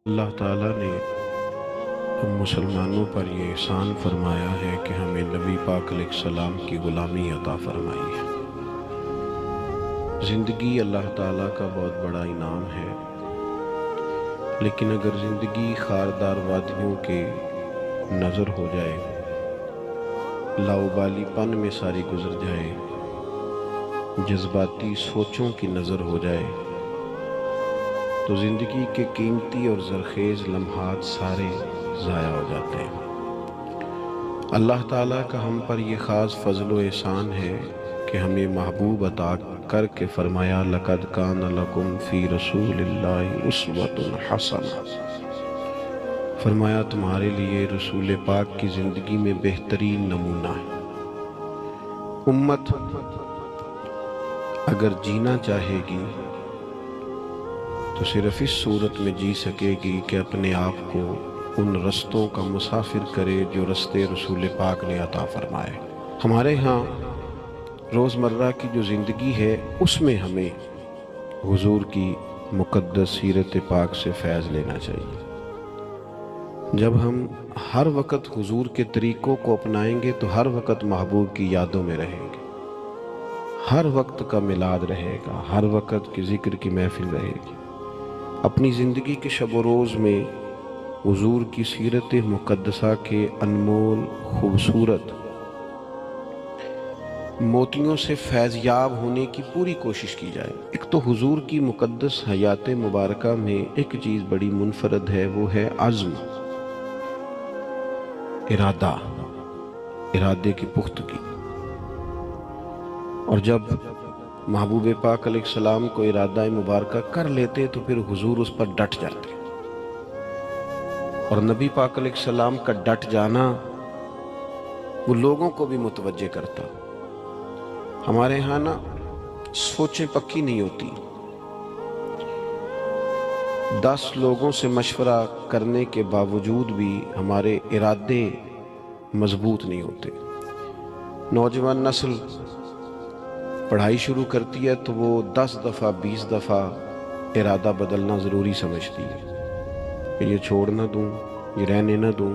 اللہ تعالیٰ نے ہم مسلمانوں پر یہ احسان فرمایا ہے کہ ہمیں نبی پاک علیہ السلام کی غلامی عطا فرمائی ہے۔ زندگی اللہ تعالیٰ کا بہت بڑا انعام ہے، لیکن اگر زندگی خاردار وادیوں کے نظر ہو جائے، لاؤبالی پن میں ساری گزر جائے، جذباتی سوچوں کی نظر ہو جائے، تو زندگی کے قیمتی اور زرخیز لمحات سارے ضائع ہو جاتے ہیں۔ اللہ تعالیٰ کا ہم پر یہ خاص فضل و احسان ہے کہ ہمیں محبوب عطا کر کے فرمایا لَقَدْ كَانَ لَكُمْ فِي رَسُولِ اللَّهِ أُسْوَةٌ حَسَنَةٌ، فرمایا تمہارے لیے رسول پاک کی زندگی میں بہترین نمونہ ہے۔ امت اگر جینا چاہے گی تو صرف اس صورت میں جی سکے گی کہ اپنے آپ کو ان رستوں کا مسافر کرے جو رستے رسول پاک نے عطا فرمائے۔ ہمارے ہاں روزمرہ کی جو زندگی ہے اس میں ہمیں حضور کی مقدس سیرت پاک سے فیض لینا چاہیے۔ جب ہم ہر وقت حضور کے طریقوں کو اپنائیں گے تو ہر وقت محبوب کی یادوں میں رہیں گے، ہر وقت کا میلاد رہے گا، ہر وقت کی ذکر کی محفل رہے گی۔ اپنی زندگی کے شب و روز میں حضور کی سیرت مقدسہ کے انمول خوبصورت موتیوں سے فیض یاب ہونے کی پوری کوشش کی جائے۔ ایک تو حضور کی مقدس حیات مبارکہ میں ایک چیز بڑی منفرد ہے، وہ ہے عزم، ارادے کی پختگی۔ اور جب محبوب پاک علیہ السلام کو ارادہ مبارکہ کر لیتے تو پھر حضور اس پر ڈٹ جاتے، اور نبی پاک علیہ السلام کا ڈٹ جانا وہ لوگوں کو بھی متوجہ کرتا۔ ہمارے ہاں نا سوچیں پکی نہیں ہوتی، 10 لوگوں سے مشورہ کرنے کے باوجود بھی ہمارے ارادے مضبوط نہیں ہوتے۔ نوجوان نسل پڑھائی شروع کرتی ہے تو وہ 10 دفعہ 20 دفعہ ارادہ بدلنا ضروری سمجھتی ہے کہ یہ چھوڑ نہ دوں، یہ رہنے نہ دوں،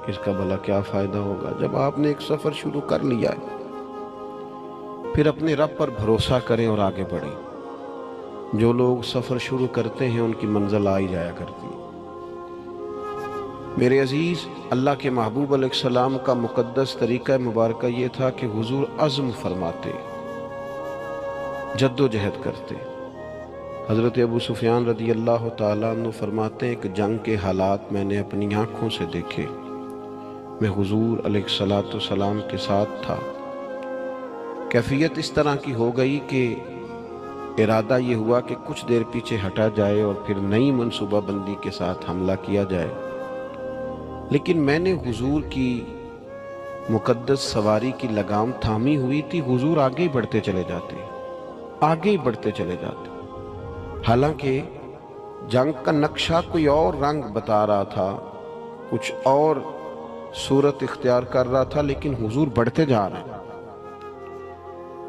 اس کا بھلا کیا فائدہ ہوگا۔ جب آپ نے ایک سفر شروع کر لیا ہے پھر اپنے رب پر بھروسہ کریں اور آگے بڑھیں۔ جو لوگ سفر شروع کرتے ہیں ان کی منزل آ ہی جایا کرتی ہے۔ میرے عزیز، اللہ کے محبوب علیہ السلام کا مقدس طریقہ مبارکہ یہ تھا کہ حضور عزم فرماتے، جد و جہد کرتے۔ حضرت ابو سفیان رضی اللہ تعالیٰ عنہ فرماتے ہیں کہ جنگ کے حالات میں نے اپنی آنکھوں سے دیکھے، میں حضور علیہ السلام کے ساتھ تھا۔ کیفیت اس طرح کی ہو گئی کہ ارادہ یہ ہوا کہ کچھ دیر پیچھے ہٹا جائے اور پھر نئی منصوبہ بندی کے ساتھ حملہ کیا جائے، لیکن میں نے حضور کی مقدس سواری کی لگام تھامی ہوئی تھی۔ حضور آگے ہی بڑھتے چلے جاتے، آگے ہی بڑھتے چلے جاتے، حالانکہ جنگ کا نقشہ کوئی اور رنگ بتا رہا تھا، کچھ اور صورت اختیار کر رہا تھا، لیکن حضور بڑھتے جا رہے ہیں۔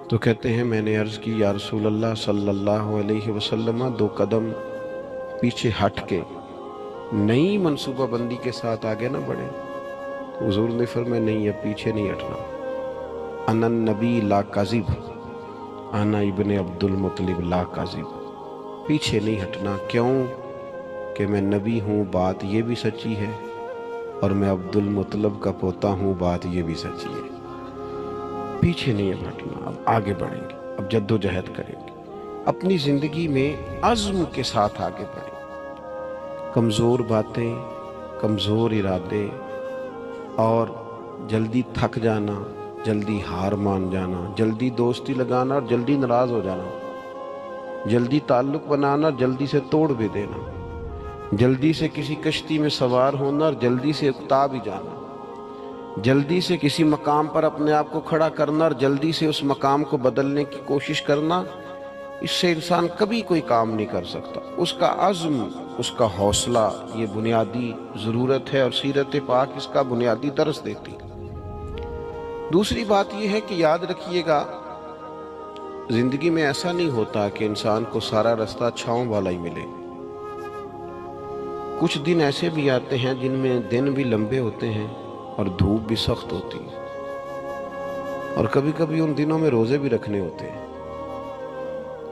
تو کہتے ہیں میں نے عرض کی یا رسول اللہ صلی اللہ علیہ وسلم 2 قدم پیچھے ہٹ کے نئی منصوبہ بندی کے ساتھ آگے نہ بڑھیں۔ حضور نے فرمایا نہیں، اب پیچھے نہیں ہٹنا، انا النبی لا کاذب، انا ابن عبد المطلب لا کاذب، پیچھے نہیں ہٹنا۔ کیوں کہ میں نبی ہوں، بات یہ بھی سچی ہے، اور میں عبد المطلب کا پوتا ہوں، بات یہ بھی سچی ہے۔ پیچھے نہیں ہٹنا، اب آگے بڑھیں گے، اب جد و جہد کریں گے، اپنی زندگی میں عزم کے ساتھ آگے بڑھیں۔ کمزور باتیں، کمزور ارادے اور جلدی تھک جانا، جلدی ہار مان جانا، جلدی دوستی لگانا اور جلدی ناراض ہو جانا، جلدی تعلق بنانا اور جلدی سے توڑ بھی دینا، جلدی سے کسی کشتی میں سوار ہونا اور جلدی سے اکتا بھی جانا، جلدی سے کسی مقام پر اپنے آپ کو کھڑا کرنا اور جلدی سے اس مقام کو بدلنے کی کوشش کرنا، اس سے انسان کبھی کوئی کام نہیں کر سکتا۔ اس کا عزم، اس کا حوصلہ یہ بنیادی ضرورت ہے، اور سیرت پاک اس کا بنیادی درس دیتی۔ دوسری بات یہ ہے کہ یاد رکھیے گا، زندگی میں ایسا نہیں ہوتا کہ انسان کو سارا رستہ چھاؤں والا ہی ملے۔ کچھ دن ایسے بھی آتے ہیں جن میں دن بھی لمبے ہوتے ہیں اور دھوپ بھی سخت ہوتی ہے، اور کبھی کبھی ان دنوں میں روزے بھی رکھنے ہوتے ہیں۔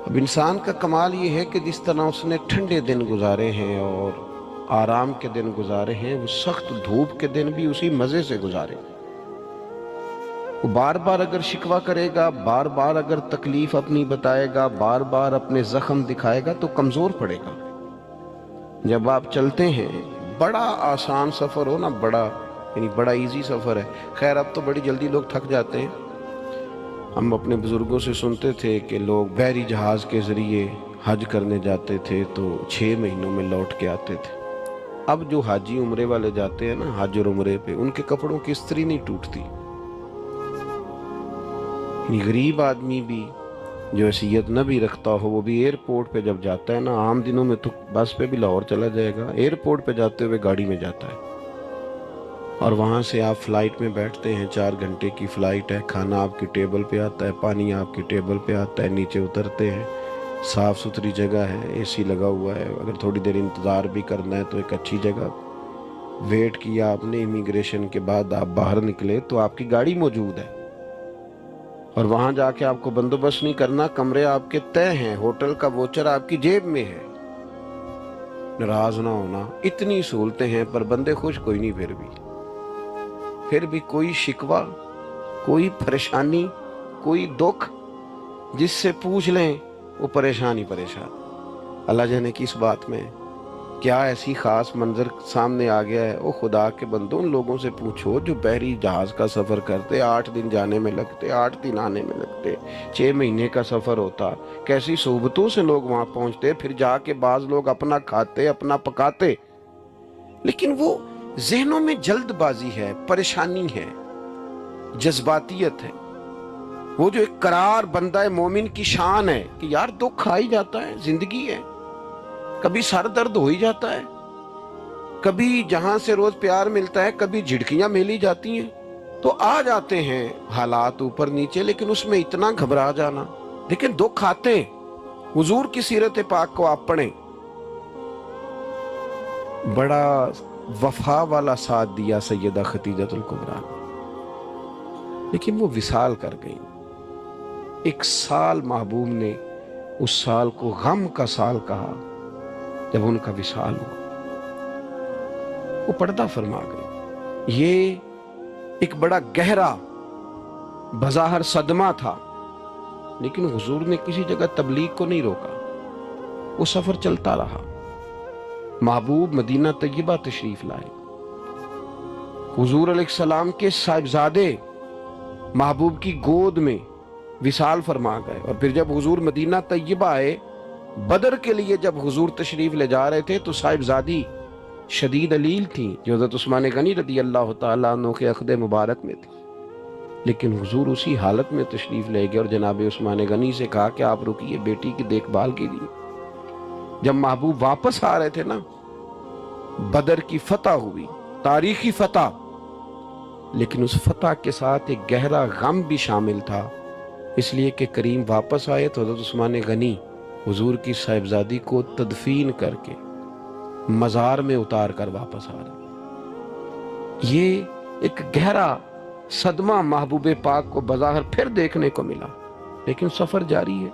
اب انسان کا کمال یہ ہے کہ جس طرح اس نے ٹھنڈے دن گزارے ہیں اور آرام کے دن گزارے ہیں، وہ سخت دھوپ کے دن بھی اسی مزے سے گزارے۔ وہ بار بار اگر شکوہ کرے گا، بار بار اگر تکلیف اپنی بتائے گا، بار بار اپنے زخم دکھائے گا تو کمزور پڑے گا۔ جب آپ چلتے ہیں، بڑا آسان سفر ہو نا، بڑا ایزی سفر ہے، خیر اب تو بڑی جلدی لوگ تھک جاتے ہیں۔ ہم اپنے بزرگوں سے سنتے تھے کہ لوگ بحری جہاز کے ذریعے حج کرنے جاتے تھے تو 6 مہینوں میں لوٹ کے آتے تھے۔ اب جو حاجی عمرے والے جاتے ہیں نا حج اور عمرے پہ، ان کے کپڑوں کی استری نہیں ٹوٹتی۔ غریب آدمی بھی جو حیثیت نہ بھی رکھتا ہو، وہ بھی ایئرپورٹ پہ جب جاتا ہے نا، عام دنوں میں تو بس پہ بھی لاہور چلا جائے گا، ایئرپورٹ پہ جاتے ہوئے گاڑی میں جاتا ہے، اور وہاں سے آپ فلائٹ میں بیٹھتے ہیں، 4 گھنٹے کی فلائٹ ہے، کھانا آپ کی ٹیبل پہ آتا ہے، پانی آپ کی ٹیبل پہ آتا ہے، نیچے اترتے ہیں، صاف ستھری جگہ ہے، اے سی لگا ہوا ہے، اگر تھوڑی دیر انتظار بھی کرنا ہے تو ایک اچھی جگہ، ویٹ کیا آپ نے امیگریشن کے بعد آپ باہر نکلے تو آپ کی گاڑی موجود ہے، اور وہاں جا کے آپ کو بندوبست نہیں کرنا، کمرے آپ کے طے ہیں، ہوٹل کا ووچر آپ کی جیب میں ہے۔ ناراض نہ ہونا، اتنی سہولتیں ہیں پر بندے خوش کوئی نہیں، پھر بھی کوئی شکوہ، کوئی پریشانی، کوئی دکھ جس سے پوچھ لیں وہ پریشان ہی پریشان۔ اللہ جانے کی اس بات میں کیا ایسی خاص منظر سامنے آ گیا ہے۔ او خدا کے بندوں، ان لوگوں سے پوچھو جو بحری جہاز کا سفر کرتے، 8 دن جانے میں لگتے، 8 دن آنے میں لگتے، 6 مہینے کا سفر ہوتا، کیسی صحبتوں سے لوگ وہاں پہنچتے، پھر جا کے بعض لوگ اپنا کھاتے، اپنا پکاتے، لیکن وہ ذہنوں میں جلد بازی ہے، پریشانی ہے، جذباتیت ہے۔ وہ جو ایک قرار بندہ مومن کی شان ہے کہ یار دکھ آ ہی جاتا ہے، زندگی ہے، کبھی سر درد ہو ہی جاتا ہے، کبھی جہاں سے روز پیار ملتا ہے کبھی جھڑکیاں ملی جاتی ہیں، تو آ جاتے ہیں حالات اوپر نیچے، لیکن اس میں اتنا گھبرا جانا، لیکن دکھ آتے ہیں۔ حضور کی سیرت پاک کو آپ پڑھیں، بڑا وفا والا ساتھ دیا سیدہ خدیجہ الکبریٰ نے، لیکن وہ وصال کر گئی۔ 1 سال محبوب نے اس سال کو غم کا سال کہا جب ان کا وصال ہوا، وہ پردہ فرما گئی۔ یہ ایک بڑا گہرا بظاہر صدمہ تھا، لیکن حضور نے کسی جگہ تبلیغ کو نہیں روکا، وہ سفر چلتا رہا۔ محبوب مدینہ طیبہ تشریف لائے، حضور علیہ السلام کے صاحبزادے محبوب کی گود میں وصال فرما گئے، اور پھر جب حضور مدینہ طیبہ آئے، بدر کے لیے جب حضور تشریف لے جا رہے تھے تو صاحبزادی شدید علیل تھیں جو حضرت عثمان غنی رضی اللہ تعالیٰ عنہ کے عقد مبارک میں تھی، لیکن حضور اسی حالت میں تشریف لے گئے اور جناب عثمان غنی سے کہا کہ آپ رکیے بیٹی کی دیکھ بھال کیجیے۔ جب محبوب واپس آ رہے تھے نا، بدر کی فتح ہوئی، تاریخی فتح، لیکن اس فتح کے ساتھ ایک گہرا غم بھی شامل تھا، اس لیے کہ کریم واپس آئے تو حضرت عثمان غنی حضور کی صاحبزادی کو تدفین کر کے مزار میں اتار کر واپس آ رہے۔ یہ ایک گہرا صدمہ محبوب پاک کو بظاہر پھر دیکھنے کو ملا، لیکن سفر جاری ہے،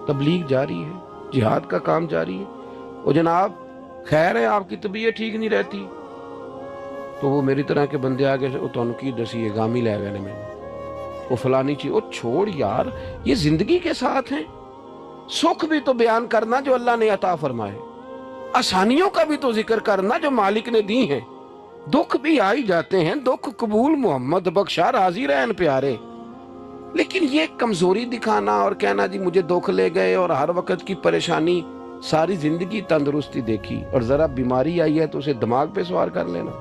تبلیغ جاری ہے، جہاد کا کام جاری ہے۔ وہ جناب خیر ہے آپ کی طبیعت ٹھیک نہیں رہتی تو وہ میری طرح کے بندے آگے سے تو کی دسی گامی لے گئے میں، وہ فلانی چیز، وہ چھوڑ یار، یہ زندگی کے ساتھ ہیں، سکھ بھی تو بیان کرنا جو اللہ نے عطا فرمائے، آسانیوں کا بھی تو ذکر کرنا جو مالک نے دی ہیں، دکھ بھی آئی جاتے ہیں، دکھ قبول محمد بخشا راضی رہن پیارے، لیکن یہ کمزوری دکھانا اور کہنا جی مجھے دکھ لے گئے اور ہر وقت کی پریشانی، ساری زندگی تندرستی دیکھی اور ذرا بیماری آئی ہے تو اسے دماغ پہ سوار کر لینا،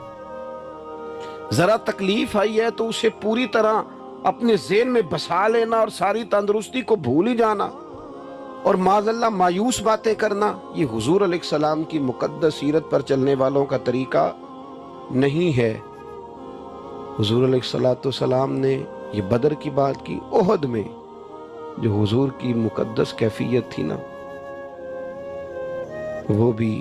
ذرا تکلیف آئی ہے تو اسے پوری طرح اپنے ذہن میں بسا لینا اور ساری تندرستی کو بھول ہی جانا اور معاذ اللہ مایوس باتیں کرنا، یہ حضور علیہ السلام کی مقدس سیرت پر چلنے والوں کا طریقہ نہیں ہے۔ حضور علیہ السلام نے یہ بدر کی بات کی، احد میں جو حضور کی مقدس کیفیت تھی نا، وہ بھی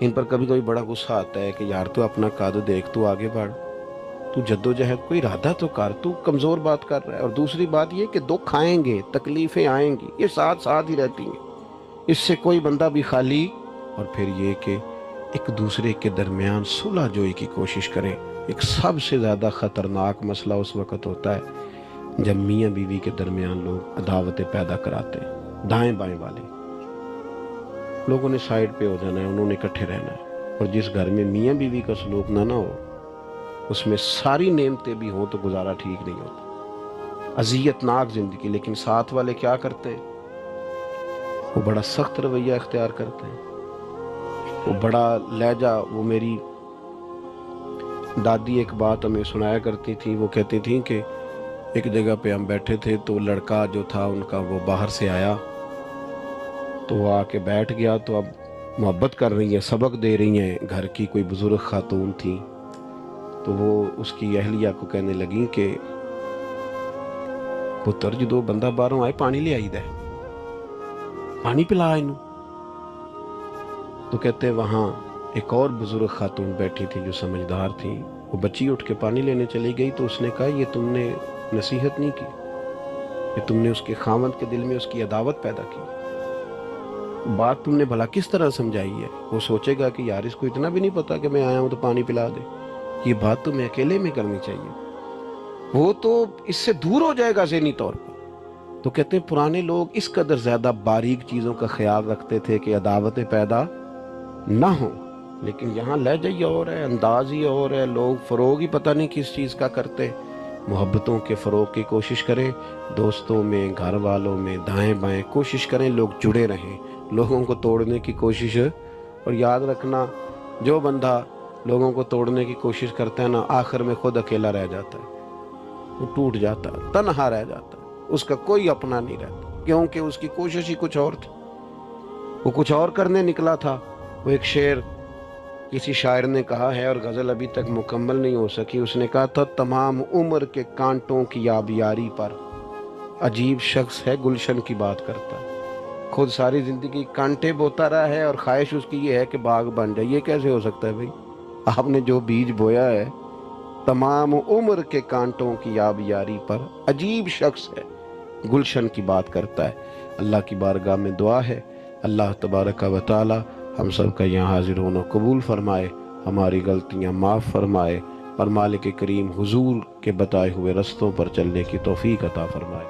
ان پر کبھی کبھی بڑا غصہ آتا ہے کہ یار تو اپنا قد دیکھ، تو آگے بڑھ، تو جد و جہد کوئی ارادہ تو کر، تو کمزور بات کر رہا ہے. اور دوسری بات یہ کہ دکھ آئیں گے، تکلیفیں آئیں گی، یہ ساتھ ساتھ ہی رہتی ہیں، اس سے کوئی بندہ بھی خالی. اور پھر یہ کہ ایک دوسرے کے درمیان صلح جوئی کی کوشش کریں. ایک سب سے زیادہ خطرناک مسئلہ اس وقت ہوتا ہے جب میاں بیوی کے درمیان لوگ عداوتیں پیدا کراتے ہیں. دائیں بائیں والے لوگوں نے سائیڈ پہ ہو جانا ہے، انہوں نے اکٹھے رہنا ہے. اور جس گھر میں میاں بیوی کا سلوک نہ ہو، اس میں ساری نعمتیں بھی ہوں تو گزارا ٹھیک نہیں ہوتا، اذیت ناک زندگی. لیکن ساتھ والے کیا کرتے ہیں؟ وہ بڑا سخت رویہ اختیار کرتے ہیں، وہ بڑا لہجہ. وہ میری دادی ایک بات ہمیں سنایا کرتی تھی. وہ کہتی تھیں کہ ایک جگہ پہ ہم بیٹھے تھے تو لڑکا جو تھا ان کا وہ باہر سے آیا، تو وہ آ کے بیٹھ گیا. تو اب محبت کر رہی ہیں، سبق دے رہی ہیں، گھر کی کوئی بزرگ خاتون تھی. تو وہ اس کی اہلیہ کو کہنے لگیں کہ پتر جدو بندہ باہروں آئے پانی لے آئی دے، پانی پلا انہوں. تو کہتے وہاں ایک اور بزرگ خاتون بیٹھی تھی جو سمجھدار تھی. وہ بچی اٹھ کے پانی لینے چلی گئی تو اس نے کہا یہ تم نے نصیحت نہیں کی، یہ تم نے اس کے خاوند کے دل میں اس کی عداوت پیدا کی. بات تم نے بھلا کس طرح سمجھائی ہے؟ وہ سوچے گا کہ یار اس کو اتنا بھی نہیں پتا کہ میں آیا ہوں تو پانی پلا دے. یہ بات تمہیں اکیلے میں کرنی چاہیے. وہ تو اس سے دور ہو جائے گا ذہنی طور پر. تو کہتے ہیں پرانے لوگ اس قدر زیادہ باریک چیزوں کا خیال رکھتے تھے کہ عداوتیں پیدا نہ ہوں. لیکن یہاں لہجہ ہی اور ہے، انداز ہی اور ہے، لوگ فروغ ہی پتہ نہیں کس چیز کا کرتے. محبتوں کے فروغ کی کوشش کریں، دوستوں میں، گھر والوں میں، دائیں بائیں کوشش کریں لوگ جڑے رہیں. لوگوں کو توڑنے کی کوشش، اور یاد رکھنا جو بندہ لوگوں کو توڑنے کی کوشش کرتا ہے نا، آخر میں خود اکیلا رہ جاتا ہے، وہ ٹوٹ جاتا ہے، تنہا رہ جاتا ہے، اس کا کوئی اپنا نہیں رہتا، کیونکہ اس کی کوشش ہی کچھ اور تھی، وہ کچھ اور کرنے نکلا تھا. وہ ایک شعر کسی شاعر نے کہا ہے اور غزل ابھی تک مکمل نہیں ہو سکی. اس نے کہا تھا تمام عمر کے کانٹوں کی آبیاری پر عجیب شخص ہے گلشن کی بات کرتا ہے. خود ساری زندگی کانٹے بوتا رہا ہے اور خواہش اس کی یہ ہے کہ باغ بن جائے. یہ کیسے ہو سکتا ہے بھائی؟ آپ نے جو بیج بویا ہے، تمام عمر کے کانٹوں کی آبیاری پر عجیب شخص ہے گلشن کی بات کرتا ہے. اللہ کی بارگاہ میں دعا ہے اللہ تبارک و تعالی ہم سب کا یہاں حاضر ہونا قبول فرمائے، ہماری غلطیاں معاف فرمائے، اور مالک کریم حضور کے بتائے ہوئے رستوں پر چلنے کی توفیق عطا فرمائے.